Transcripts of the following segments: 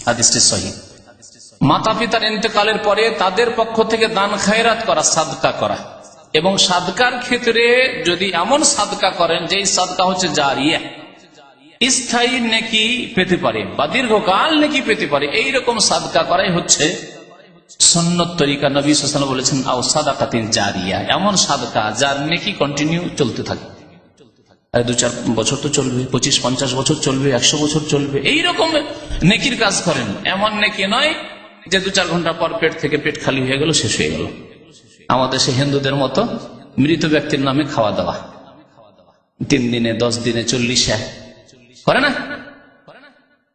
হাদিসটি সহিহ। মাতা পিতার ইন্তেকালের পরে তাদের পক্ষ থেকে দান খায়রাত করা, সাদকা করা, এবং সাদকার ক্ষেত্রে যদি এমন সাদকা করেন যে সাদকা হচ্ছে জারিয়া, স্থায়ী নেকি পেতে পারে বা দীর্ঘকাল নেকি পেতে পারে, এইরকম সাদকা করাই হচ্ছে সুন্নত তরিকা। নবী সাল্লাল্লাহু আলাইহি ওয়াসাল্লাম বলেছেন আও সাদাকাতিন জারিয়া, এমন সাদকা যার নেকি কন্টিনিউ চলতে থাকে, 2-4 বছর তো চলবে, 25-50 বছর চলবে, 100 বছর চলবে, এইরকম নেকির কাজ করেন। এমন নেকি নয় যে 2-4 ঘন্টা পর পেট থেকে পেট খালি হয়ে গেল, শেষ হয়ে গেল। আমাদের সে হিন্দুদের মতো মৃত ব্যক্তির নামে খাওয়া দাওয়া, 3 দিনে, 10 দিনে, 40 করে না,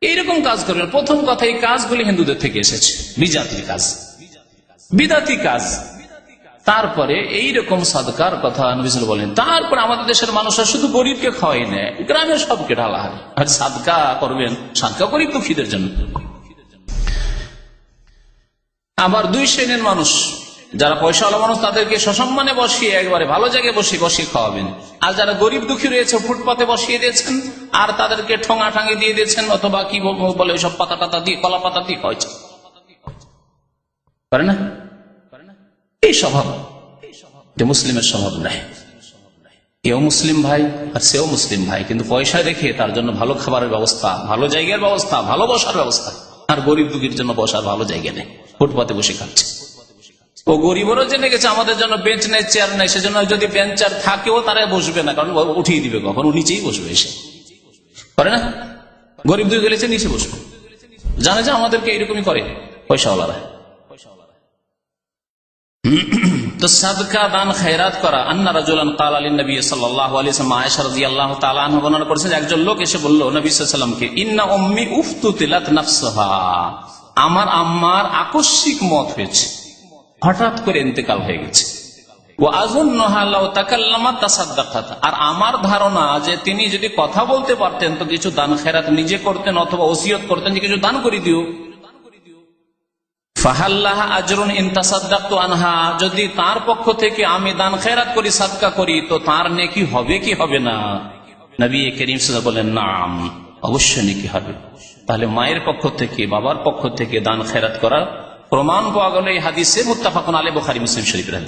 এইরকম কাজ করবেন। প্রথম কথা, এই কাজগুলি হিন্দুদের থেকে এসেছে, বিজাতির কাজ, বিদাতি কাজ। তারপরে এইরকম সাদকার কথা নবী সাল্লাল্লাহু আলাইহি ওয়াসাল্লাম বলেন। তারপরে আমাদের দেশের মানুষরা শুধু গরিবকে খাওয়াই নেয়, গ্রামের সবকে ঢালা হয়। আর সাদকা করবেন, সাদকা গরিব দুঃখীদের জন্য। আবার 2 শ্রেণীর মানুষ, যারা পয়সাওয়ালা মানুষ তাদেরকে সসম্মানে বসিয়ে একবারে ভালো জায়গায় বসিয়ে খাওয়াবেন। আর যারা গরিব দুঃখী রয়েছে ফুটপাতে বসিয়ে দিয়েছেন আর তাদেরকে ঠোঙা ঠাঙ্গি দিয়ে দিয়েছেন, অথবা কি বলে ওইসব পাতা টাতা দিয়ে, কলা পাতা দিয়ে খাওয়াচ্ছে, পারে না? এই স্বভাব যে মুসলিমের স্বভাব নাই। এও মুসলিম ভাই আর সেও মুসলিম ভাই, কিন্তু পয়সা রেখে তার জন্য ভালো খাবারের ব্যবস্থা, ভালো জায়গার ব্যবস্থা, ভালো বসার ব্যবস্থা, আর গরিব দুঃখীর জন্য বসার ভালো জায়গা নেই, ফুটপাতে বসে খাচ্ছে। ও গরিবেরও জেনে গেছে আমাদের জন্য বেঞ্চ নেই, চেয়ার নেই, সেজন্য যদি বেঞ্চ চেয়ার থাকেও তারা বসবে না, কারণ উঠিয়ে দিবে, কখন ও নিচেই বসবে এসে, করে না? গরিব দুই গেলেছে নিচে বসবে, জানে যে আমাদেরকে এইরকমই করে পয়সাওয়ালারা। তো সাদকা, দান খায়রাত করা। আন্না রাজুলান ক্বালা লিন-নবী সাল্লাল্লাহু আলাইহি ওয়াসাল্লাম, আয়েশা রাদিয়াল্লাহু তাআলা আনহা বর্ণনা করেছেন, একজন লোক এসে বলল নবী সাল্লাল্লাহু আলাইহি ওয়াসাল্লামকে, ইন্না উম্মি উফতুতিলাত নাফসাহা, আমার আম্মার আকস্মিক মত হয়েছে, হঠাৎ করে ইন্তেকাল হয়ে গেছে। ওয়া আযুন্নুহা লাউ তাকাল্লামাত তাসাদ্দাকাত, আর আমার ধারণা যে তিনি যদি কথা বলতে পারতেন তো কিছু দান খায়রাত নিজে করতেন, অথবা ওসিয়ত করতেন যে কিছু দান করে দিও। ফাহাল্লাহা আজরুন ইন তাসাদ্দাকতু আনহা, যদি তার পক্ষ থেকে আমি দান খায়রাত করি, সাদকা করি, তো তার নেকি হবে কি হবে না? নবী করিম সাল্লাল্লাহু আলাইহি ওয়াসাল্লাম বলেন, নাম, অবশ্যই নেকি হবে। তাহলে মায়ের পক্ষ থেকে, বাবার পক্ষ থেকে দান খায়রাত করার প্রমাণ পাওয়া গেল এই হাদিসে, মুত্তাফাকুন আলাইহি, বুখারী মুসলিম শরীফের হাদিস।